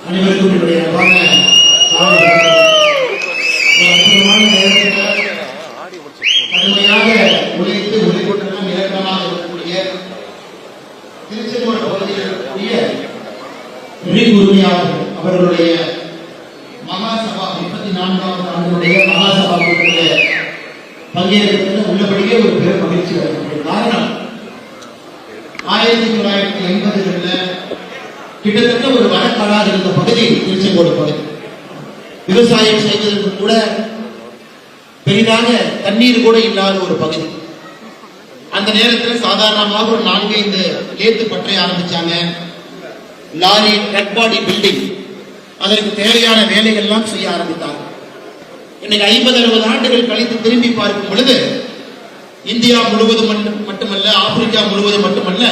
அனைவருக்கும் என்னுடைய கடுமையாக உழைத்து உழைப்பட்டெல்லாம் இலக்கணமாக இருக்கக்கூடிய திருச்செங்கோடு பகுதியில் இருக்கக்கூடிய உரிமையாளர் அவர்களுடைய மகாசபா 34வது ஆண்டுடைய மகாசபா கூட்டத்தில் பங்கேற்பதில் உள்ளபடியே ஒரு பெரும் மகிழ்ச்சி வரக்கூடிய காரணம் 1980களில் கிட்டத்தட்ட ஒரு வடக்காடாக இருந்த பகுதி திருச்செங்கோடு பகுதி. விவசாயம் செய்வதற்கு கூட பெரிதாக தண்ணீர் கூட இல்லாத ஒரு பகுதி. அந்த நேரத்தில் சாதாரணமாக ஒரு 4-5 லேத்து பற்றை ஆரம்பிச்சாங்க. லாரி ட்ரக் பாடி பில்டிங், அதற்கு தேவையான வேலைகள் எல்லாம் செய்ய ஆரம்பித்தாங்க. இன்னைக்கு 50-60 ஆண்டுகள் கழித்து திரும்பி பார்க்கும் பொழுது இந்தியா முழுவதும் மட்டுமல்ல, ஆப்பிரிக்கா முழுவதும் மட்டுமல்ல,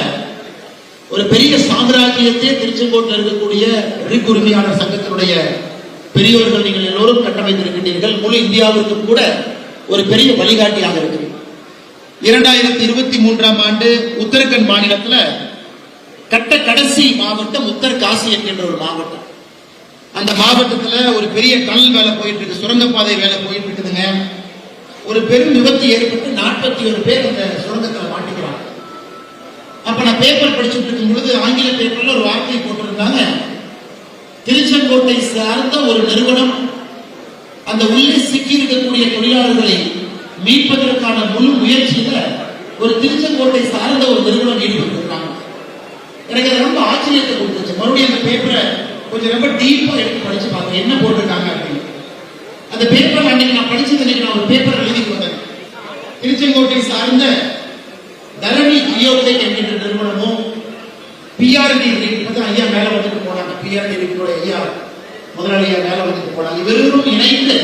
ஒரு பெரிய சாம்ராஜ்யத்தை திருச்செங்கோட்டில் இருக்கக்கூடிய ரிக் உரிமையாளர் சங்கத்தினுடைய பெரியவர்கள் நீங்கள் எல்லோரும் கட்டமைத்திருக்கின்றீர்கள். முழு இந்தியாவிற்கும் கூட ஒரு பெரிய வழிகாட்டியாக இருக்கிறது. 2023ஆம் ஆண்டு உத்தரகண்ட் மாநிலத்தில் கட்ட கடைசி மாவட்டம் உத்தரகாசி என்கின்ற ஒரு மாவட்டம். அந்த மாவட்டத்தில் ஒரு பெரிய கல் வேலை போயிட்டு இருக்கு, சுரங்கப்பாதை வேலை போயிட்டு இருக்குதுங்க. ஒரு பெரும் விபத்து ஏற்பட்டு 41 பேர் அந்த சுரங்கத்தில் மாட்டிக்கிறாங்க. அப்ப நான் பேப்பர் படிச்சுட்டு இருக்கும் பொழுது ஆங்கில பேப்பர்ல ஒரு வார்த்தையை போட்டிருந்தாங்க, திருச்செங்கோட்டை சார்ந்த ஒரு நிறுவனம் அந்த உள்ளே சிக்கி இருக்கக்கூடிய தொழிலாளர்களை மீட்பதற்கான முழு முயற்சியில ஒரு திருச்செங்கோட்டை சார்ந்த ஒரு நிறுவனம் ஈடுபட்டிருக்காங்க. எனக்கு அது ரொம்ப ஆச்சரியத்தை கொடுத்துச்சு. மறுபடியும் அந்த பேப்பரை கொஞ்சம் ரொம்ப டீப்பா எடுத்து படிச்சு பார்க்க என்ன போட்டிருக்காங்க அப்படின்னு. அந்த பேப்பர் அன்னைக்கு நான் படிச்சது, நான் ஒரு பேப்பர் எழுதி வந்தேன். திருச்செங்கோட்டை சார்ந்த தரணி ஜியோடெக் என்கின்ற நிறுவனமும் பிஆர்டி ஐயா மேல வந்துட்டு போனாங்க. பிஆர்டி ஐயா முதலாளி ஐயா மேல வந்துட்டு போனாங்க. இவரும் இணைந்து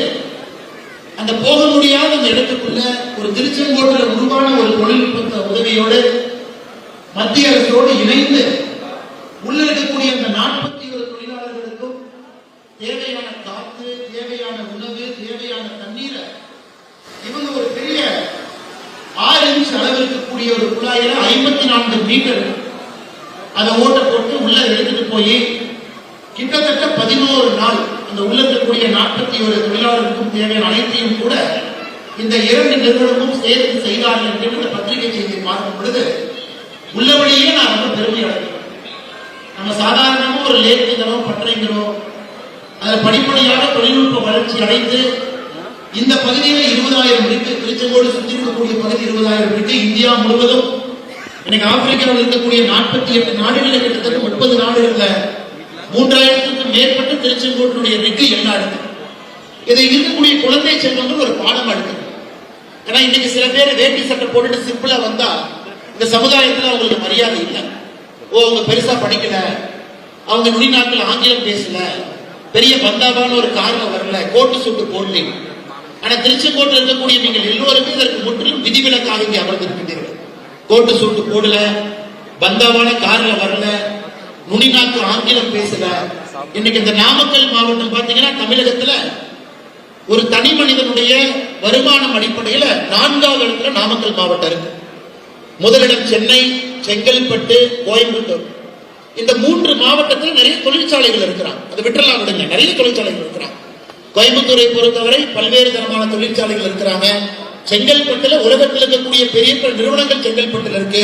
அந்த போக முடியாத அந்த இடத்துக்குள்ள ஒரு திருச்செங்கோட்டில் உருவான ஒரு தொழில்நுட்ப உதவியோடு மத்திய அரசோடு இணைந்து உள்ள இருக்கக்கூடிய அந்த 41 தொழிலாளர்களுக்கும் தேவையான காத்து, தேவையான உணவு, தேவையான தண்ணீரை இவங்க ஒரு பெரிய 6 இன்ச் அளவு இருக்கக்கூடிய ஒரு குழாயில 54 மீட்டர் அதை ஓட்ட போட்டு உள்ள எடுத்துட்டு போய் கிட்டத்தட்ட 11 நாள் அந்த உள்ள இருக்கக்கூடிய 41 தொழிலாளர்களுக்கும் தேவையான அனைத்தையும் கூட இந்த 2 நிறுவனமும் சேர்த்து செய்தார்கள் என்று இந்த பத்திரிகை செய்தியை பார்க்கும் பொழுது உள்ளபடியே நான் ரொம்ப பெருமை அடைகிறேன். நம்ம சாதாரணமாக ஒரு லேத்துங்கிறோம், பற்றைங்கிறோம், அதில் படிப்படியாக தொழில்நுட்ப வளர்ச்சி அடைந்து இந்த பகுதியில 20,000 இருக்கு. திருச்செங்கோடு சுற்றி இருக்கக்கூடிய பகுதி 20,000 இருக்கு. இந்தியா முழுவதும் இன்னைக்கு ஆப்பிரிக்காவில் இருக்கக்கூடிய 48 நாடுகளில் கிட்டத்தட்ட 30 நாடுகளில் 3000க்கும் மேற்பட்ட திருச்செங்கோட்டுடைய ரிக்கு எல்லாம் இருக்கு. இதை இருக்கக்கூடிய குழந்தை செல்வங்கள் ஒரு பாடம் எடுத்து. ஏன்னா இன்னைக்கு சில பேர் வேட்டி சட்டை போட்டுட்டு சிம்பிளா வந்தா இந்த சமுதாயத்தில் அவங்களுக்கு மரியாதை இல்லை. அவங்க பெருசா படிக்கல, அவங்க நுனிநாட்டில் ஆங்கிலம் பேசல, பெரிய பந்தாவான ஒரு கார்ல வரல, கோட்டு சுட்டு போடல. ஆனா திருச்செங்கோட்டில் இருக்கக்கூடிய நீங்கள் எல்லோருமே இதற்கு முற்றிலும் விதிவிலக்காக இங்கே அமர்ந்திருக்கின்றீர்கள். கோட்டு சூட்டு போடல, பந்தாவான கார்ல வரல, நுனிநாக்கு ஆங்கிலம் பேசல. இன்னைக்கு இந்த நாமக்கல் மாவட்டம் பாத்தீங்கன்னா தமிழகத்துல ஒரு தனி மனிதனுடைய வருமானம் அடிப்படையில 4வது இடத்துல நாமக்கல் மாவட்டம் இருக்கு. முதலிடம் சென்னை, செங்கல்பட்டு, கோயம்புத்தூர். இந்த 3 மாவட்டத்தில் நிறைய தொழிற்சாலைகள் இருக்கிறாங்க. அதை விட்டுலாம் விடுங்க, நிறைய தொழிற்சாலைகள் இருக்கிறாங்க. கோயம்புத்தூரை பொறுத்தவரை பல்வேறு தரமான தொழிற்சாலைகள் இருக்கிறாங்க. செங்கல்பட்டுல உலகத்தில் இருக்கக்கூடிய பெரிய நிறுவனங்கள் செங்கல்பட்டுல இருக்கு.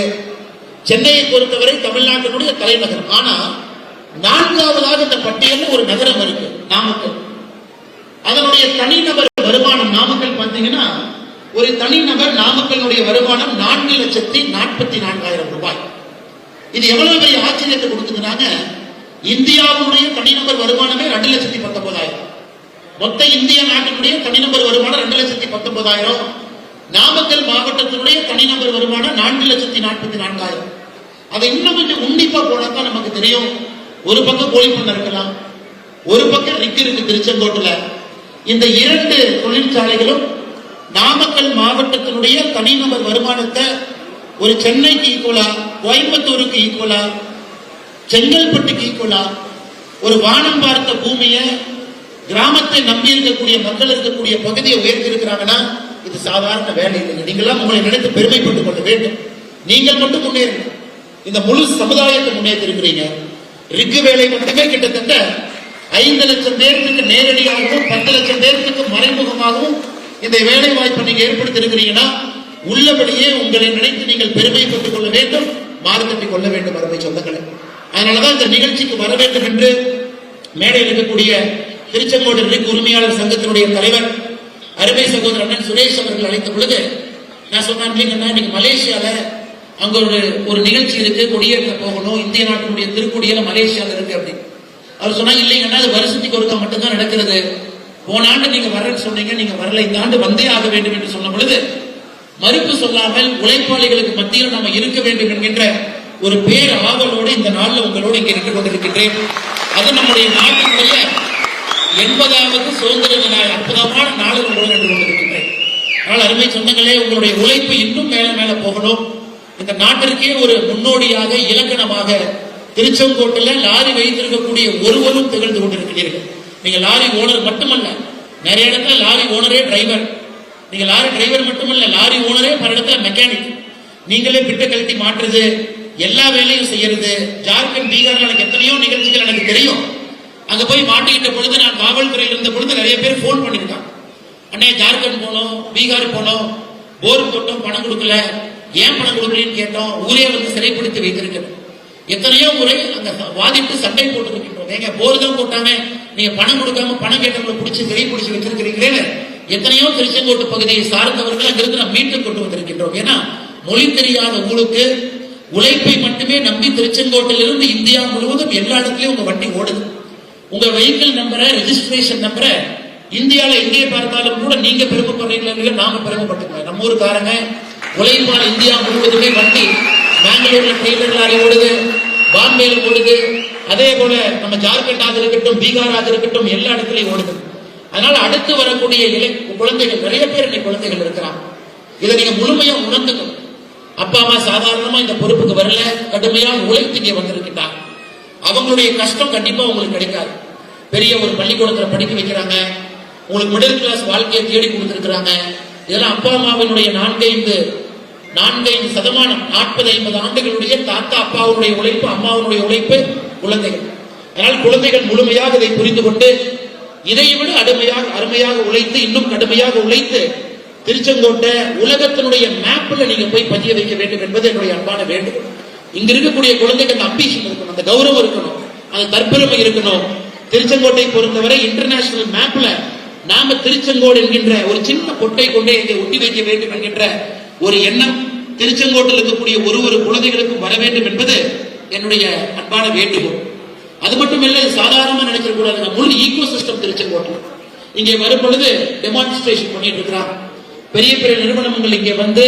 சென்னையை பொறுத்தவரை தமிழ்நாட்டினுடைய தலைநகரம். ஆனா 4வதாக இந்த பட்டியலில் ஒரு நகரம் இருக்கு, நாமக்கல். அதனுடைய தனிநபர் வருமானம் நாமக்கல் பார்த்தீங்கன்னா ஒரு தனிநபர் நாமக்கலுடைய வருமானம் 4,44,000 ரூபாய். இது எவ்வளவு பெரிய ஆச்சரியத்தை கொடுத்துக்கிறாங்க. இந்தியாவுடைய தனிநபர் வருமானமே 2,19,000. மொத்த இந்திய நாட்டினுடைய தனிநபர் வருமானம் 2,19,000. நாமக்கல் மாவட்டத்தினுடைய தனிநபர் வருமானம் 4,44,000. அதை இன்னும் கொஞ்சம் உன்னிப்பா போனாதான் நமக்கு தெரியும். ஒரு பக்கம் கோழி பண்ண இருக்கலாம், ஒரு பக்கம் ரிக் இருக்கு திருச்செங்கோட்டுல. இந்த 2 தொழிற்சாலைகளும் நாமக்கல் மாவட்டத்தினுடைய தனிநபர் வருமானத்தை ஒரு சென்னைக்கு ஈக்குவலா, கோயம்புத்தூருக்கு ஈக்குவலா, செங்கல்பட்டுக்கு ஈக்குவலா, ஒரு வானம் பார்த்த பூமியை கிராமத்தை நம்பி இருக்கக்கூடிய மக்கள் இருக்கக்கூடிய பகுதியை உயர்த்தி இருக்கிறாங்கன்னா இது சாதாரண வேலை இல்லை. நீங்களாம் உங்களை நினைத்து பெருமைப்பட்டுக் கொள்ள வேண்டும். நீங்கள் மட்டும் முன்னேறணும், இந்த முழு சமுதாயத்தை முன்னேற்றி இருக்கிறீங்க. ரிக்கு வேலை மட்டுமே கிட்டத்தட்ட 5 லட்சம் பேருக்கு நேரடியாகவும் 10 லட்சம் பேருக்கு மறைமுகமாகவும் இந்த வேலை வாய்ப்பை நீங்க ஏற்படுத்தி இருக்கிறீங்கன்னா உள்ளபடியே உங்களை நினைத்து நீங்கள் பெருமைப்பட்டுக் கொள்ள வேண்டும், மாறுதட்டிக் கொள்ள வேண்டும் அருமை சொந்தங்களே. அதனாலதான் இந்த நிகழ்ச்சிக்கு வர வேண்டும் என்று மேடையில் இருக்கக்கூடிய திருச்செங்கோடு ரிக் உரிமையாளர் சங்கத்தினுடைய தலைவர் அருமை சகோதரர் அண்ணன் சுரேஷ் அவர்கள் அழைத்த பொழுது நான் சொன்னேன், நீங்க மலேசியால அங்க ஒரு நிகழ்ச்சி இருக்கு, கொடியேற்ற போகணும், இந்திய நாட்டினுடைய திருக்கொடியில மலேசியால இருக்கு அப்படின்னு. அவர் சொன்னாங்க, இல்லைங்கன்னா அது வருஷத்துக்கு ஒருக்கா மட்டும்தான் நடக்கிறது, போன ஆண்டு நீங்க வரேன்னு சொன்னீங்க, நீங்க வரல, இந்த ஆண்டு வந்தே ஆக வேண்டும் என்று சொன்ன பொழுது மறுப்பு சொல்லாமல் உழைப்பாளிகளுக்கு மத்தியில் நாம இருக்க வேண்டும் என்கின்ற ஒரு பேர் ஆவலோடு இந்த நாளில் உங்களோடு இங்கே இருந்து கொண்டிருக்கின்றேன். அது நம்முடைய நாட்டினுடைய 80வது சுதந்திர தின அற்புதமான நாளில் உங்களோடு நின்று கொண்டிருக்கின்றேன். ஆனால் அருமை சொந்தங்களே, உங்களுடைய உழைப்பு இன்னும் மேல மேல போகணும். இந்த நாட்டிற்கே ஒரு முன்னோடியாக இலக்கணமாக திருச்செங்கோட்டில் லாரி வைத்திருக்கக்கூடிய ஒருவரும் திகழ்ந்து கொண்டிருக்கிறீர்கள். நீங்க லாரி ஓனர் மட்டுமல்ல, நிறைய இடத்துல லாரி ஓனரே டிரைவர், நீங்க லாரி டிரைவர் மட்டுமல்ல, லாரி ஓனரே பல இடத்துல மெக்கானிக், நீங்களே பிட்ட கழட்டி மாற்றுறது, எல்லா வேலையும் செய்யறது. ஜார்க்கண்ட் பீகார்ல எனக்கு எத்தனையோ நிகழ்ச்சிகள் எனக்கு தெரியும். அங்க போய் மாட்டிக்கிட்ட பொழுது நான் காவல்துறையில் இருந்த பொழுது நிறைய பேர் போன் பண்ணிருக்காங்க, அண்ணே ஜார்க்கண்ட் போனோம், பீகார் போனோம், போர் போட்டோம், பணம் கொடுக்கல, ஏன் பணம் கொடுக்கலன்னு கேட்டோம், ஊரே வந்து சிறைப்படுத்தி வைத்திருக்கிறோம். எத்தனையோ முறை அங்க வாதிட்டு சண்டை போட்டுருக்கின்றோம், நீங்க போர் தான் போட்டாங்க, நீங்க பணம் கொடுக்காம பணம் கேட்டவங்களை பிடிச்சி சிறை பிடிச்சி வச்சிருக்கிறீங்களே. எத்தனையோ திருச்செங்கோட்டு பகுதியை சார்ந்தவர்கள் அங்கிருந்து நாம் மீட்டு கொண்டு வந்திருக்கின்றோம். ஏன்னா மொழி தெரியாத உங்களுக்கு உழைப்பை மட்டுமே நம்பி திருச்செங்கோட்டில் இருந்து இந்தியா முழுவதும் எல்லா இடத்துலயும் உங்க வண்டி ஓடுது. உங்க வெஹிக்கிள் நம்பரை, ரெஜிஸ்ட்ரேஷன் நம்பரை இந்தியால எங்கே பார்த்தாலும் கூட நீங்க பெருமைப்படுறீங்களா, நாம பெருமைப்பட்டுக்கலாம். நம்ம ஊருக்காரங்க உழைப்பான இந்தியா முழுவதுமே வண்டி, பெங்களூர்ல டெய்லர் லாரி ஓடுது, பாம்பேல ஓடுது, அதே போல நம்ம ஜார்க்கண்டாக இருக்கட்டும், பீகாராக இருக்கட்டும், எல்லா இடத்துலயும் ஓடுது. அதனால அடுத்து வரக்கூடிய குழந்தைகள், நிறைய பேர் இன்னைக்கு குழந்தைகள் இருக்கிறாங்க. இதை நீங்க முழுமையா உணர்ந்துக்கணும். அப்பா அம்மா சாதாரணமா இந்த பொறுப்புக்கு வரல, கடுமையாக உழைத்து இங்கே வந்திருக்கிறாங்க. அவங்களுடைய கஷ்டம் கண்டிப்பா உங்களுக்கு கிடைக்காது. பெரிய ஒரு பள்ளிக்கூடத்துல படிக்க வைக்கிறாங்க, உங்களுக்கு மிடில் கிளாஸ் வாழ்க்கையை தேடி கொடுத்திருக்கிறாங்க. இதெல்லாம் அப்பா அம்மாவினுடைய 4-5% 40-50 ஆண்டுகளுடைய தாத்தா அப்பாவுடைய உழைப்பு, அம்மாவுடைய உழைப்பு குழந்தைகள். அதனால் குழந்தைகள் முழுமையாக இதை புரிந்து கொண்டு இதை விட அருமையாக உழைத்து, இன்னும் கடுமையாக உழைத்து திருச்செங்கோட்டை உலகத்தினுடைய மேப்ல நீங்க போய் பதிய வைக்க வேண்டும் என்பது என்னுடைய அன்பான வேண்டுகோள். இங்க இருக்கக்கூடிய குழந்தைகள் அந்த அம்பிஷன் இருக்கணும், அந்த கௌரவம் இருக்கணும், அந்த தற்பெருமை இருக்கணும். திருச்செங்கோட்டை பொறுத்தவரை இன்டர்நேஷனல் மேப்ல நாம திருச்செங்கோடு என்கின்ற ஒரு சின்ன பொட்டை கொண்டே இங்கே ஒட்டி வைக்க வேண்டும் என்கின்ற ஒரு எண்ணம் திருச்செங்கோட்டில் இருக்கக்கூடிய ஒரு குழந்தைகளுக்கும் வர வேண்டும் என்பது என்னுடைய அன்பான வேண்டுகோள். அது மட்டும் இல்ல, சாதாரணமா நினைச்சிடக்கூடாது. முழு ஈகோ சிஸ்டம் திருச்செங்கோட்டில் இங்கே வரும் பொழுது டெமான்ஸ்ட்ரேஷன் பண்ணிட்டு இருக்கிறாங்க. பெரிய பெரிய நிறுவனங்கள் இங்கே வந்து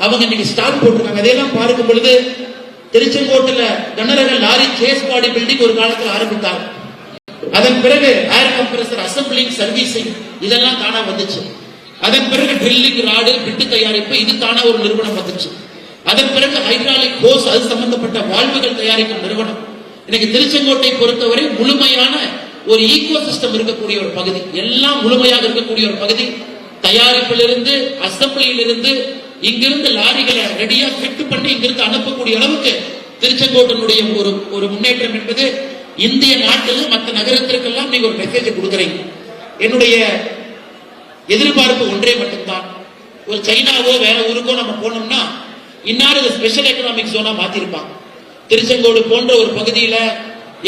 அவங்க இன்னைக்கு ஸ்டால் போட்டிருக்காங்க. அதையெல்லாம் பார்க்கும் பொழுது திருச்செங்கோட்டில் கனரக லாரி சேஸ் பாடி பில்டிங் ஒரு காலத்தில் ஆரம்பித்தாங்க. அதன் பிறகு ஏர் கம்ப்ரஸர் அசம்பிளிங் சர்வீசிங் இதெல்லாம் தானா வந்துச்சு. அதன் பிறகு ட்ரில்லிங் ராடு பிட்டு தயாரிப்பு இது தானா ஒரு நிறுவனம் வந்துச்சு. அதன் பிறகு ஹைட்ராலிக் ஹோஸ் அது சம்பந்தப்பட்ட வால்வுகள் தயாரிக்கும் நிறுவனம். இன்னைக்கு திருச்செங்கோட்டை பொறுத்தவரை முழுமையான ஒரு ஈகோ சிஸ்டம் இருக்கக்கூடிய ஒரு பகுதி, எல்லாம் முழுமையாக இருக்கக்கூடிய ஒரு பகுதி. தயாரிப்பிலிருந்து அசம்பிளியிலிருந்து இங்கிருந்து லாரிகளை ரெடியா ஃபிட் பண்ணி இங்கிருந்து அனுப்பக்கூடிய அளவுக்கு திருச்செங்கோட்டினுடைய ஒரு முன்னேற்றம் என்பது இந்திய நாட்டில் மற்ற நகரத்திற்கெல்லாம் நீங்க ஒரு மெசேஜ் கொடுக்குறீங்க. என்னுடைய எதிர்பார்ப்பு ஒன்றே மட்டும்தான், ஒரு சைனாவோ வேற ஊருக்கோ நம்ம போனோம்னா இன்னாரு ஸ்பெஷல் எக்கனாமிக் ஜோனா மாத்திருப்பாங்க. திருச்செங்கோடு போன்ற ஒரு பகுதியில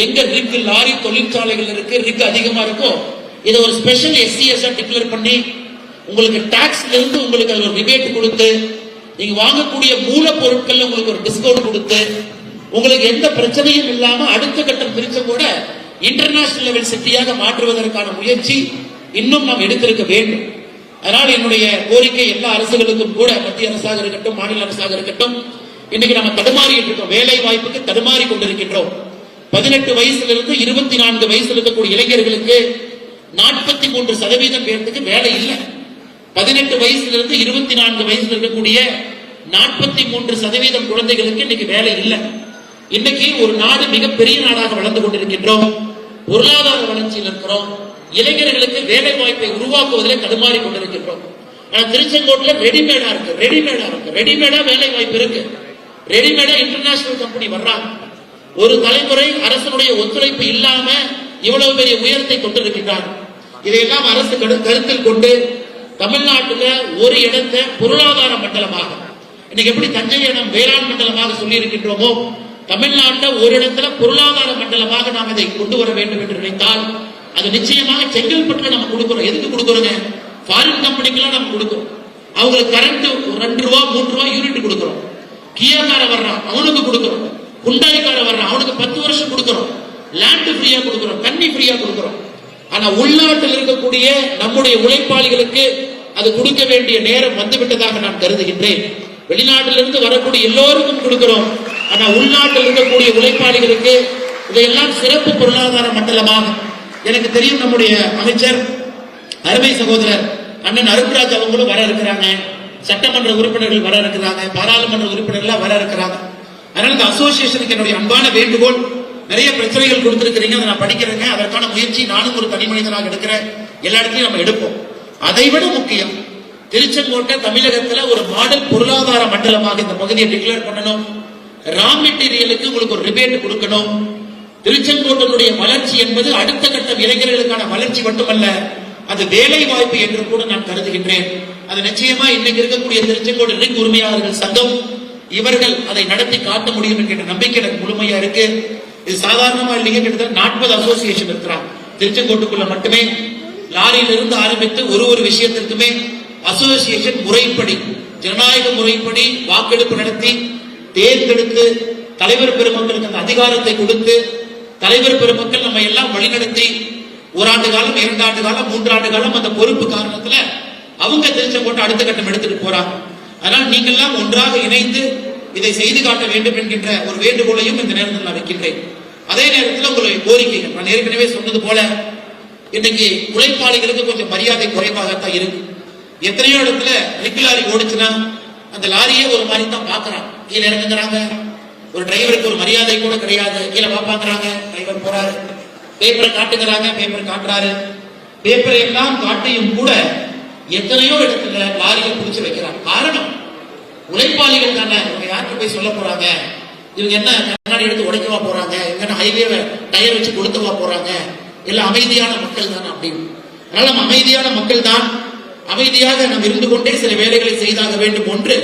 எங்க ரிக் லாரி தொழிற்சாலைகள் இருக்கு, ரிக் அதிகமா இருக்கும், இதை ஒரு ஸ்பெஷல் எஸ்சிஎஸ் டிக்ளேர் பண்ணி உங்களுக்கு டாக்ஸ்ல இருந்து உங்களுக்கு ஒரு ரிபேட் கொடுத்து நீங்க வாங்கக்கூடிய மூலப்பொருட்கள் உங்களுக்கு ஒரு டிஸ்கவுண்ட் கொடுத்து உங்களுக்கு எந்த பிரச்சனையும் இல்லாம அடுத்த கட்டம் திருச்செங்கோட இன்டர்நேஷனல் லெவல் சிட்டியாக மாற்றுவதற்கான முயற்சி இன்னும் நாம் எடுத்திருக்க வேண்டும். அதனால் என்னுடைய கோரிக்கை எல்லா அரசுகளுக்கும் கூட, மத்திய அரசாக இருக்கட்டும், மாநில அரசாக இருக்கட்டும், இன்னைக்கு நம்ம தடுமாறிட்டு இருக்கோம், வேலை வாய்ப்புக்கு தடுமாறி கொண்டிருக்கின்றோம். 18 வயசிலிருந்து 24 வயசுல இருக்கக்கூடிய இளைஞர்களுக்கு 43% பேருக்கு வேலை இல்லை. 18 வயசிலிருந்து 24 வயசுல இருக்கக்கூடிய 43% குழந்தைகளுக்கு இன்னைக்கு வேலை இல்லை. இன்னைக்கு ஒரு நாடு மிகப்பெரிய நாடாக வளர்ந்து கொண்டிருக்கின்றோம், பொருளாதார வளர்ச்சியில் இருக்கிறோம், இளைஞர்களுக்கு வேலை வாய்ப்பை உருவாக்குவதிலே தடுமாறி கொண்டிருக்கின்றோம். ஆனா திருச்செங்கோட்டில் ரெடிமேடா வேலை வாய்ப்பு இருக்கு, ரெடிமேடா இன்டர்நேஷனல் கம்பெனி வர்றாங்க. ஒரு தலைமுறை அரசனுடைய ஒத்துழைப்பு இல்லாம இவ்வளவு பெரிய உயரத்தை கொண்டிருக்கின்றார். இதையெல்லாம் அரசு கருத்தில் கொண்டு தமிழ்நாட்டுல ஒரு இடத்தை பொருளாதார மண்டலமாக, இன்னைக்கு எப்படி தஞ்சையை நாம் வேளாண் மண்டலமாக சொல்லி இருக்கின்றோமோ, தமிழ்நாட்டை ஒரு இடத்துல பொருளாதார மண்டலமாக நாம் இதை கொண்டு வர வேண்டும் என்று நினைத்தால் அது நிச்சயமாக செங்கல்பட்டுல நம்ம கொடுக்கிறோம். எதுக்கு கொடுக்கிறோங்க? ஃபாரின் கம்பெனிக்கெல்லாம் நம்ம கொடுக்கிறோம். அவங்களுக்கு கரண்ட் 2 ரூபா 3 ரூபா யூனிட் கொடுக்கிறோம். கியாக்கார வர்றான் அவனுக்கு கொடுக்கிறோம். குண்டாய்க்கார வர்றான் அவனுக்கு 10 வருஷம் கொடுக்கிறோம். லேண்ட் ஃப்ரீயா கொடுக்கிறோம், தண்ணி ஃப்ரீயா கொடுக்கிறோம். ஆனா உள்நாட்டில் இருக்கக்கூடிய நம்முடைய உழைப்பாளிகளுக்கு அது கொடுக்க வேண்டிய நேரம் வந்துவிட்டதாக நான் கருதுகின்றேன். வெளிநாட்டிலிருந்து வரக்கூடிய எல்லோருக்கும் கொடுக்கிறோம். ஆனா உள்நாட்டில் இருக்கக்கூடிய உழைப்பாளிகளுக்கு இதையெல்லாம் சிறப்பு பொருளாதார மண்டலமாக, எனக்கு தெரியும் நம்முடைய அமைச்சர் அருமை சகோதரர் அண்ணன் அருண்ராஜ் அவங்களும் வர இருக்கிறாங்க, சட்டமன்ற உறுப்பினர்கள் வர இருக்கிறாங்க, பாராளுமன்ற உறுப்பினர்கள் வர இருக்கிறாங்க. அதனால இந்த அசோசியேஷனுக்கு என்னுடைய அன்பான வேண்டுகோள், நிறைய பிரச்சனைகள் கொடுத்திருக்கிறீங்க, அதை நான் படிக்கிறேங்க, அதற்கான முயற்சி நானும் ஒரு தனி மனிதனாக எடுக்கிறேன், எல்லா இடத்தையும் நம்ம எடுப்போம். அதை விட முக்கியம், திருச்செங்கோட்டை தமிழகத்துல ஒரு மாடல் பொருளாதார மண்டலமாக இந்த பகுதியை டிக்ளேர் பண்ணணும். ரா மெட்டீரியலுக்கு உங்களுக்கு ஒரு ரிபேட் கொடுக்கணும். திருச்செங்கோட்டனுடைய வளர்ச்சி என்பது அடுத்த கட்ட இளைஞர்களுக்கான வளர்ச்சி மட்டுமல்ல, அது வேலை வாய்ப்பு என்று கூட நான் கருதுகின்றேன். அது நிச்சயமா இன்னைக்கு இருக்கக்கூடிய திருச்செங்கோடு ரிக் உரிமையாளர்கள் சங்கம் இவர்கள் அதை நடத்தி காட்ட முடியும் என்கிற நம்பிக்கை எனக்கு முழுமையா இருக்கு. இது சாதாரணமா இல்லைங்க, கிட்டத்தட்ட 40 அசோசியேஷன் இருக்கிறாங்க திருச்செங்கோட்டுக்குள்ள மட்டுமே. லாரியிலிருந்து ஆரம்பித்து ஒரு விஷயத்திற்குமே அசோசியேஷன் முறைப்படி, ஜனநாயக முறைப்படி வாக்கெடுப்பு நடத்தி தேர்ந்தெடுத்து தலைவர் பெருமக்களுக்கு அந்த அதிகாரத்தை கொடுத்து தலைவர் பெருமக்கள் நம்ம எல்லாம் வழிநடத்தி 1 ஆண்டு காலம் 2 ஆண்டு காலம் 3 ஆண்டு காலம் அந்த பொறுப்பு காரணத்துல அவங்க திருச்செங்கோட்டை அடுத்த கட்டம் எடுத்துட்டு போறாங்க. அதனால் நீங்கள் எல்லாம் ஒன்றாக இணைந்து இதை செய்து காட்ட வேண்டும் என்கின்ற ஒரு வேண்டுகோளையும் இந்த நேரத்தில் நான் வைக்கின்றேன். அதே நேரத்தில் உங்களுடைய கோரிக்கைகள், நான் ஏற்கனவே சொன்னது போல இன்னைக்கு உழைப்பாளிகளுக்கு கொஞ்சம் மரியாதை குறைவாகத்தான் இருக்கு. எத்தனையோ இடத்துல ரிக் லாரி ஓடிச்சுன்னா அந்த லாரியே ஒரு மாதிரி தான் பாக்குறாங்க, கீழே இறங்குறாங்க, ஒரு டிரைவருக்கு ஒரு மரியாதை கூட கிடையாது, கீழே பாப்பாங்கிறாங்க, டிரைவர் போறாரு, பேப்பரை காட்டுகிறாங்க, பேப்பர் காட்டுறாரு, பேப்பரை எல்லாம் காட்டியும் கூட எத்தனையோ இடத்துல லாரியை பிடிச்சு வைக்கிறாங்க. காரணம் உழைப்பாளிகள் தானே, இவங்க யாருக்கு போய் சொல்ல போறாங்க, இவங்க என்ன கண்ணாடி எடுத்து உடைக்கவா போறாங்க, இவங்க ஹைவே டயர் வச்சு கொடுத்துவா போறாங்க, எல்லாம் அமைதியான மக்கள் தானே அப்படின்னு. அதனால நம்ம அமைதியான மக்கள் தான், அமைதியாக நாம் இருந்து கொண்டே சில வேலைகளை செய்தாக வேண்டும். ஒன்று,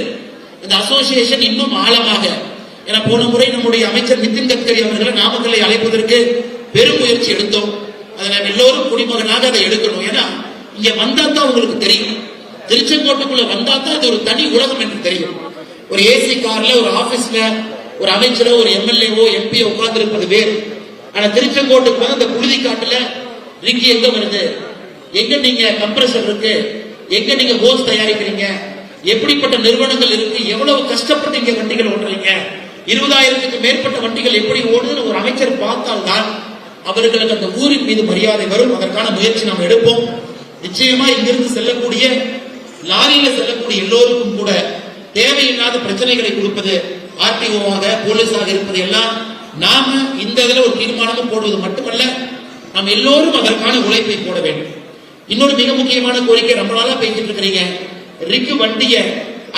இந்த அசோசியேஷன் இன்னும் ஆழமாக, என போன முறை நம்முடைய அமைச்சர் நிதின் கட்கரி அவர்களை நாமக்கல்லை அழைப்பதற்கு பெரும் முயற்சி எடுத்தோம். அதை நாம் எல்லோரும் குடிமகனாக அதை எடுக்கணும். ஏன்னா இங்க வந்தா தான் உங்களுக்கு தெரியும், திருச்செங்கோட்டுக்குள்ள வந்தா தான் அது ஒரு தனி உலகம் என்று தெரியும். ஒரு ஏசி கார்ல ஒரு ஆபீஸ்ல ஒரு அமைச்சரோ ஒரு எம்எல்ஏவோ எம்பியோ உட்கார்ந்து இருப்பது வேறு. ஆனா திருச்செங்கோட்டுக்கு வந்து அந்த குருதி காட்டுல ரிக்கி எங்க வருது, எங்க நீங்க கம்ப்ரஸர் இருக்கு, எங்க நீங்க ஹோஸ் தயாரிக்கிறீங்க, எப்படிப்பட்ட நிறுவனங்கள் இருக்கு, எவ்வளவு கஷ்டப்பட்டு இங்க வண்டிகள் ஓட்டுறீங்க, 20,000க்கு மேற்பட்ட வண்டிகள் எப்படி ஓடுதுன்னு ஒரு அமைச்சர் பார்த்தால்தான் அவர்களுக்கு அந்த ஊரின் மீது மரியாதை வரும். அதற்கான முயற்சி நாம் எடுப்போம். நிச்சயமா இங்கிருந்து செல்லக்கூடிய லாரியில செல்லக்கூடிய எல்லோருக்கும் கூட தேவையில்லாத பிரச்சனைகளை கொடுப்பது, ஆர்டிஓவாக போலீஸாக இருப்பது எல்லாம் நாம இந்த இதுல ஒரு தீர்மானமும் போடுவது மட்டுமல்ல, நாம் எல்லோரும் அதற்கான உழைப்பை போட வேண்டும். இன்னொரு மிக முக்கியமான கோரிக்கை, ரொம்ப நாளா பேசிட்டு இருக்கிறீங்க, ரிக்கு வண்டிய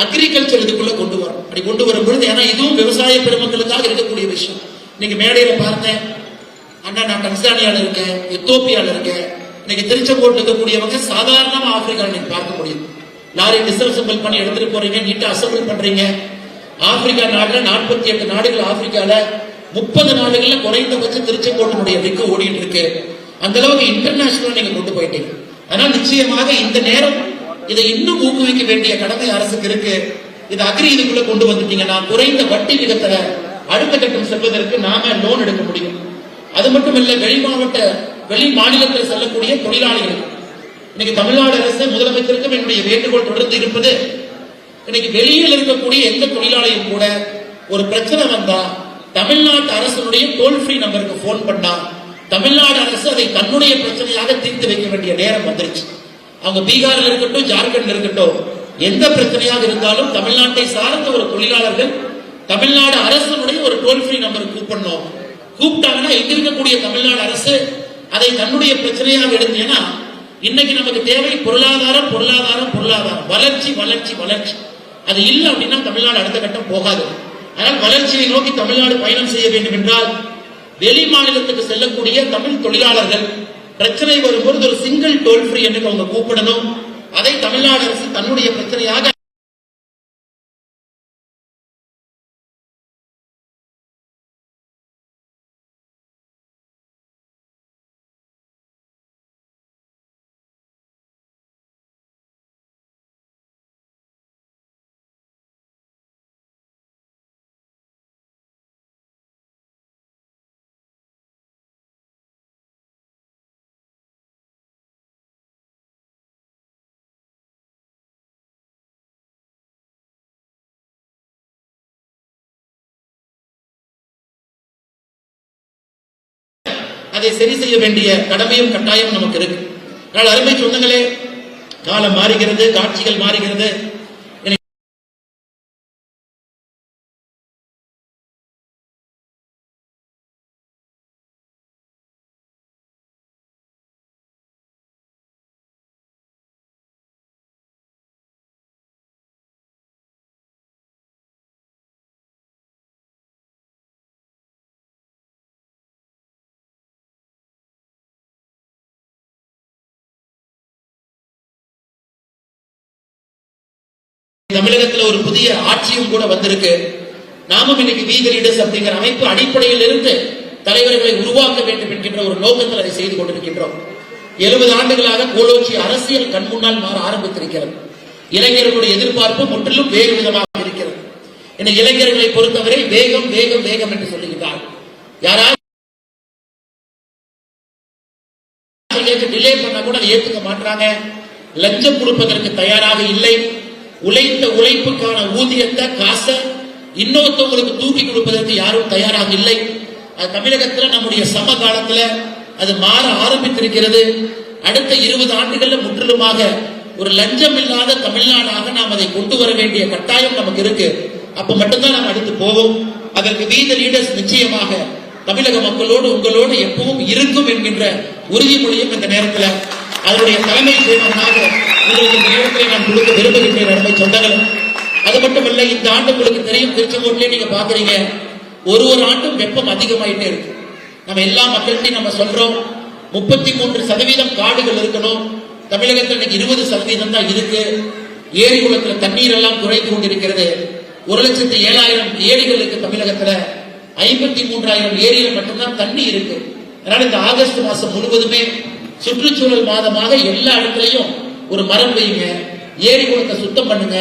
அக்ரிகல்ச்சர் இதுக்குள்ள கொண்டு வரும். அப்படி கொண்டு வரும் பொழுது, ஏன்னா இதுவும் விவசாய பெருமக்களுக்காக இருக்கக்கூடிய விஷயம். இன்னைக்கு மேடையில பார்த்தேன், அண்ணா நான் டன்சானியால இருக்கேன், எத்தோப்பியால இருக்கேன், இன்னைக்கு திருச்செங்கோட்டு இருக்கக்கூடியவங்க சாதாரணமா ஆப்பிரிக்கால நீங்க பார்க்க முடியும். லாரி டிஸ்அசெம்பிள் பண்ணி எடுத்துட்டு போறீங்க, நீட்டா அசெம்பிள் பண்றீங்க. ஆப்பிரிக்கா நாடுல 48 நாடுகள், ஆப்பிரிக்கால 30 நாடுகள்ல குறைந்தபட்சம் திருச்செங்கோட்டினுடைய ரிக்கு ஓடிட்டு இருக்கு. அந்த அளவுக்கு இன்டர்நேஷனல் நீங்க கொண்டு போயிட்டீங்க. அதனால் நிச்சயமாக இந்த நேரம் இதை இன்னும் ஊக்குவிக்க வேண்டிய கடமை அரசுக்கு இருக்கு. இது அக்ரி இதுக்குள்ள கொண்டு வந்துட்டீங்கன்னா குறைந்த வட்டி விகிதத்துல அடுத்த கட்டம் செல்வதற்கு நாம லோன் எடுக்க முடியும். அது மட்டும் இல்ல, வெளி மாநிலத்தில் செல்லக்கூடிய தொழிலாளிகள், இன்னைக்கு தமிழ்நாடு அரசு முதலமைச்சருக்கும் என்னுடைய வேண்டுகோள் தொடர்ந்து இருப்பது, இன்னைக்கு வெளியில் இருக்கக்கூடிய எந்த தொழிலாளியும் கூட ஒரு பிரச்சனை வந்தா தமிழ்நாட்டு அரசுடைய டோல் ஃப்ரீ நம்பருக்கு போன் பண்ணா தமிழ்நாடு அரசு அதை தன்னுடைய பிரச்சனையாக தீர்த்து வைக்க வேண்டிய நேரம் வந்துருச்சு. அவங்க பீகாரில் இருக்கட்டும், ஜார்க்கண்ட்ல இருக்கட்டும், எந்த பிரச்சனையாக இருந்தாலும் தமிழ்நாட்டை சார்ந்த ஒரு தொழிலாளர்கள் தமிழ்நாடு அரசுடைய ஒரு டோல் ஃப்ரீ நம்பருக்கு கூப்பிடணும். கூப்பிட்டாங்கன்னா எங்க இருக்கக்கூடிய தமிழ்நாடு அரசு அதை தன்னுடைய பிரச்சனையாக எடுத்தீங்கன்னா, இன்னைக்கு நமக்கு தேவை பொருளாதாரம், பொருளாதாரம், பொருளாதாரம், வளர்ச்சி, வளர்ச்சி, வளர்ச்சி. அது இல்லை அப்படின்னா தமிழ்நாடு அடுத்த கட்டம் போகாது. ஆனால் வளர்ச்சியை நோக்கி தமிழ்நாடு பயணம் செய்ய வேண்டும் என்றால் வெளி மாநிலத்துக்கு செல்லக்கூடிய தமிழ் தொழிலாளர்கள் பிரச்சனை வரும்போது ஒரு சிங்கிள் டோல் ஃப்ரீ என்று அவங்க கூப்பிடணும். அதை தமிழ்நாடு அரசு தன்னுடைய பிரச்சனையாக அதை சரி செய்ய வேண்டிய கடமையும் கட்டாயம் நமக்கு இருக்கு. ஆனால் அருமை சொந்தங்களே, காலம் மாறுகிறது, காட்சிகள் மாறுகிறது. தமிழகத்தில் ஒரு புதிய ஆட்சியும் கூட வந்திருக்கு. நாமும் இன்னைக்கு வீதி லீடர்ஸ் அப்படிங்கிற அமைப்பு அடிப்படையில் இருந்து தலைவர்களை உருவாக்க வேண்டும் என்கின்ற ஒரு நோக்கத்தில் அதை செய்து கொண்டிருக்கின்றோம். 70 ஆண்டுகளாக கோலோச்சி அரசியல் கண் முன்னால் மாற ஆரம்பித்திருக்கிறது. இளைஞர்களுடைய எதிர்பார்ப்பு முற்றிலும் வேறு விதமாக இருக்கிறது. இந்த இளைஞர்களை பொறுத்தவரை வேகம் வேகம் வேகம் என்று சொல்லுகிறார். யாராவது டிலே பண்ண கூட ஏற்றுக்க மாட்டாங்க. லஞ்சம் கொடுப்பதற்கு தயாராக இல்லை. உழைத்த உழைப்புக்கான ஊதியத்தை காசை இன்னொருத்தவங்களுக்கு தூக்கி கொடுப்பதற்கு யாரும் தயாராக இல்லை. அது தமிழகத்தில் நம்முடைய சமகாலத்தில் அது மாற ஆரம்பித்திருக்கிறது. அடுத்த 20 ஆண்டுகள்ல முற்றிலுமாக ஒரு லஞ்சம் இல்லாத தமிழ்நாடாக நாம் அதை கொண்டு வர வேண்டிய கட்டாயம் நமக்கு இருக்கு. அப்ப மட்டும்தான் நாம் அடுத்து போவோம். அதற்கு வீதி லீடர்ஸ் நிச்சயமாக தமிழக மக்களோடு உங்களோடு எப்பவும் இருக்கும் என்கின்ற உறுதிமொழியும் இந்த நேரத்தில் அதனுடைய தலைமை செயலராக உங்களுக்கு இந்த நேரத்தில் நான் கொடுக்க விரும்புகின்றேன். அருமை சொந்தங்கள், அது மட்டுமல்ல, இந்த ஆண்டு உங்களுக்கு தெரியும், திருச்செங்கோட்டிலே நீங்க பாக்குறீங்க, ஒரு ஆண்டும் வெப்பம் அதிகமாயிட்டே இருக்கு. நம்ம எல்லா மக்கள்கிட்டையும் நம்ம சொல்றோம் 33% காடுகள் இருக்கணும். தமிழகத்தில் இன்னைக்கு 20% தான் இருக்கு. ஏரி குளத்துல தண்ணீர் எல்லாம் குறைந்து கொண்டிருக்கிறது. 1,07,000 ஏரிகள் இருக்கு தமிழகத்துல. 53,000 ஏரியில மட்டும்தான் தண்ணி இருக்கு. அதனால இந்த ஆகஸ்ட் மாசம் முழுவதுமே சுற்றுச்சூழல் மாதமாக எல்லா இடத்துலையும் ஒரு மரம் வைங்க, ஏரி குளத்தை சுத்தம் பண்ணுங்க.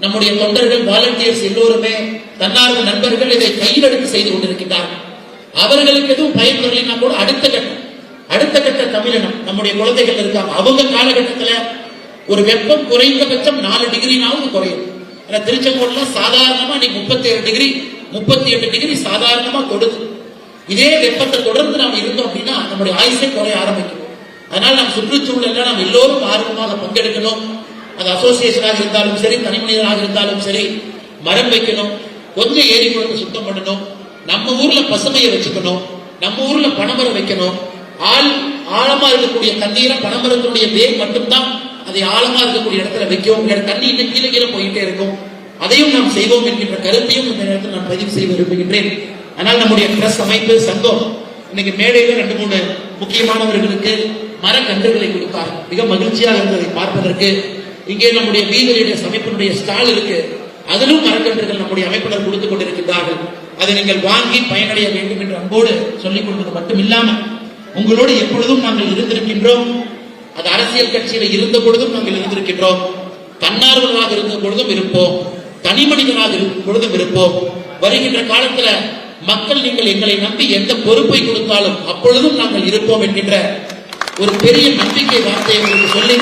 நம்முடைய தொண்டர்கள், வாலண்டியர்ஸ் எல்லோருமே, தன்னார்வ நண்பர்கள் இதை கையில் எடுத்து செய்து கொண்டிருக்கிறார்கள். அவர்களுக்கு எதுவும் பயன் வரலைன்னா கூட அடுத்த கட்ட தமிழினம் நம்முடைய குழந்தைகள் இருக்காங்க. அவங்க காலகட்டத்தில் ஒரு வெப்பம் குறைந்தபட்சம் 4 டிகிரினாவது குறையும். திருச்செங்கோடுல சாதாரணமா நீ 37 டிகிரி 38 டிகிரி சாதாரணமா கொடுது. இதே வெப்பத்தை தொடர்ந்து நாம் இருந்தோம் அப்படின்னா நம்முடைய ஆயுசை குறைய ஆரம்பிக்கும். அதனால நாம் சுற்றுச்சூழல்ல நாம் எல்லோரும் ஆர்வமாக பங்கெடுக்கணும். அது அசோசியேஷனாக இருந்தாலும் சரி, தனி மனிதனாக இருந்தாலும் சரி, மரம் வைக்கணும், கொஞ்சம் ஏரி குளத்தை சுத்தம் பண்ணணும், நம்ம ஊர்ல பசுமையை வச்சுக்கணும், நம்ம ஊர்ல பனைமரம் வைக்கணும். ஆழமா இருக்கக்கூடிய தண்ணீரை பனைமரத்தினுடைய வேர் மட்டும்தான் அதை ஆழமா இருக்கக்கூடிய இடத்துல வைக்கும். தண்ணி இன்னும் கீழே கீழே போயிட்டே இருக்கும். அதையும் நாம் செய்வோம் என்கின்ற கருத்தையும் இந்த நேரத்தில் நான் பதிவு செய்ய விரும்புகின்றேன். ஆனால் நம்முடைய பிரஸ் அமைப்பு சங்கம் இன்னைக்கு மேடையில 2-3 முக்கியமானவர்களுக்கு மரக்கன்றுகளை கொடுத்தார். மிக மகிழ்ச்சியாக இருந்ததை பார்ப்பதற்கு. இங்கே நம்முடைய வீதி லீடர்ஸ் அமைப்பினுடைய ஸ்டால் இருக்கு, அதிலும் மரக்கன்றுகள் நம்முடைய அமைப்பினர் கொடுத்துக் கொண்டிருக்கிறார்கள். அதை நீங்கள் வாங்கி பயனடைய வேண்டும் என்று அன்போடு சொல்லிக் கொள்வது மட்டும் இல்லாம உங்களோடு எப்பொழுதும் நாங்கள் இருந்திருக்கின்றோம். அது அரசியல் கட்சியில இருந்த பொழுதும் நாங்கள் இருந்திருக்கின்றோம், தன்னார்வலராக இருந்த பொழுதும் இருப்போம், தனி மனிதனாக இருக்கும் பொழுதும் இருப்போம். வருகின்ற காலத்துல மக்கள் நீங்கள் எங்களை நம்பி எந்த பொறுப்பை கொடுத்தாலும் அப்பொழுதும் நாங்கள் இருப்போம் என்கின்ற ஒரு பெரிய நம்பிக்கை வார்த்தையை உங்களுக்கு சொல்லி,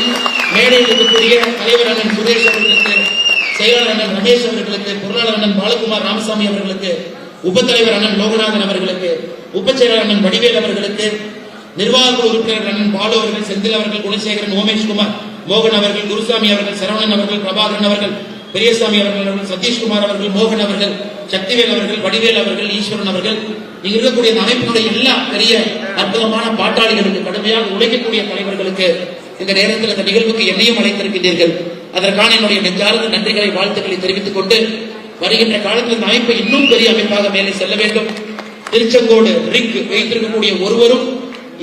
மேடையில் இருக்கக்கூடிய தலைவர் அண்ணன் சுரேஷ் அவர்களுக்கு, செயலாளர் அண்ணன் ரமேஷ் அவர்களுக்கு, பொருளாளர் அண்ணன் பாலகுமார் ராமசாமி அவர்களுக்கு, உபத்தலைவர் அண்ணன் லோகநாதன் அவர்களுக்கு, உபச்செயலாளர் அண்ணன் வடிவேல் அவர்களுக்கு, நிர்வாக உறுப்பினர் அண்ணன் பாலு அவர்கள், செந்தில் அவர்கள், குணசேகரன், ஓமேஷ்குமார், மோகன் அவர்கள், குருசாமி அவர்கள், சரவணன் அவர்கள், பிரபாகரன் அவர்கள், பெரியசாமி அவர்கள், சதீஷ்குமார் அவர்கள், மோகன் அவர்கள், சக்திவேல் அவர்கள், வடிவேல் அவர்கள், ஈஸ்வரன் அவர்கள், இங்க இருக்கக்கூடிய அமைப்பினுடைய எல்லா பெரிய அற்புதமான பாட்டாளிகளுக்கு, கடுமையாக உழைக்கக்கூடிய தலைவர்களுக்கு இந்த நேரத்தில் இந்த நிகழ்வுக்கு என்னையும் அழைத்திருக்கின்றீர்கள். அதற்கான என்னுடைய நெஞ்சார்ந்த நன்றிகளை, வாழ்த்துக்களை தெரிவித்துக் கொண்டு, வருகின்ற காலத்தில் இந்த அமைப்பை இன்னும் பெரிய அமைப்பாக மேலே செல்ல வேண்டும். திருச்செங்கோடு ரிக் வைத்திருக்கக்கூடிய ஒருவரும்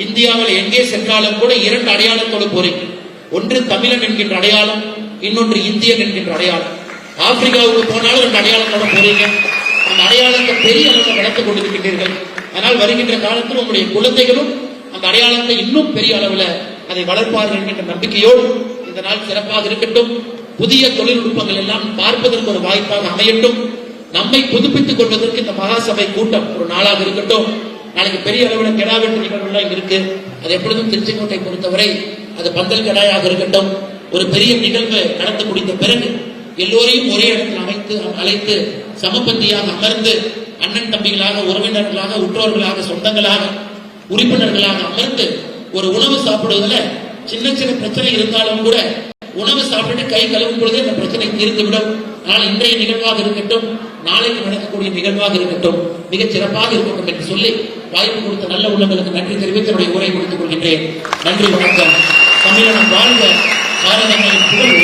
இந்தியாவில் எங்கே சென்றாலும் கூட 2 அடையாளத்தோடு போறீங்க. ஒன்று தமிழன் என்கின்ற அடையாளம், இன்னொன்று இந்தியன் என்கின்ற அடையாளம். ஆப்பிரிக்காவுக்கு போனாலும் 2 அடையாளத்தோட போறீங்க. அந்த அடையாளத்தை பெரிய அளவில் வளர்த்துக் கொண்டிருக்கின்றீர்கள். அதனால் வருகின்ற காலத்தில் உங்களுடைய குழந்தைகளும் அந்த அடையாளத்தை இன்னும் பெரிய அளவில் அதை வளர்ப்பார்கள் என்கின்ற நம்பிக்கையோடு இந்த நாள் சிறப்பாக இருக்கட்டும். புதிய தொழில்நுட்பங்கள் எல்லாம் பார்ப்பதற்கு ஒரு வாய்ப்பாக அமையட்டும். நம்மை புதுப்பித்துக் கொள்வதற்கு இந்த மகாசபை கூட்டம் ஒரு நாளாக இருக்கட்டும். நாளைக்கு பெரிய அளவில் கெடா வெட்டு நிகழ்வுலாம் இருக்கு. அது எப்பொழுதும் திருச்செங்கோட்டை பொறுத்தவரை அது பந்தல் கடாயாக இருக்கட்டும். ஒரு பெரிய நிகழ்வு நடந்து முடிந்த பிறகு எல்லோரையும் ஒரே இடத்தில் அழைத்து சமபந்தியாக அமர்ந்து அண்ணன் தம்பிகளாக, உறவினர்களாக, உற்றோர்களாக, சொந்தங்களாக, உறுப்பினர்களாக அமர்ந்து ஒரு உணவு சாப்பிடுவதில் சின்ன சின்ன பிரச்சனை இருந்தாலும் கூட உணவு சாப்பிட்டு கை கழுவும் பொழுது அந்த பிரச்சனை தீர்ந்துவிடும். ஆனால் இன்றைய நிகழ்வாக இருக்கட்டும், நாளைக்கு நடக்கக்கூடிய நிகழ்வாக இருக்கட்டும், மிகச் சிறப்பாக இருக்கட்டும் என்று சொல்லி வாய்ப்பு கொடுத்த நல்ல உள்ளங்களுக்கு நன்றி தெரிவித்து என்னுடைய உரை முடித்துக் கொள்கின்றேன். நன்றி, வணக்கம். தமிழகம் வாழ்க, பாரதங்களின் புகழ்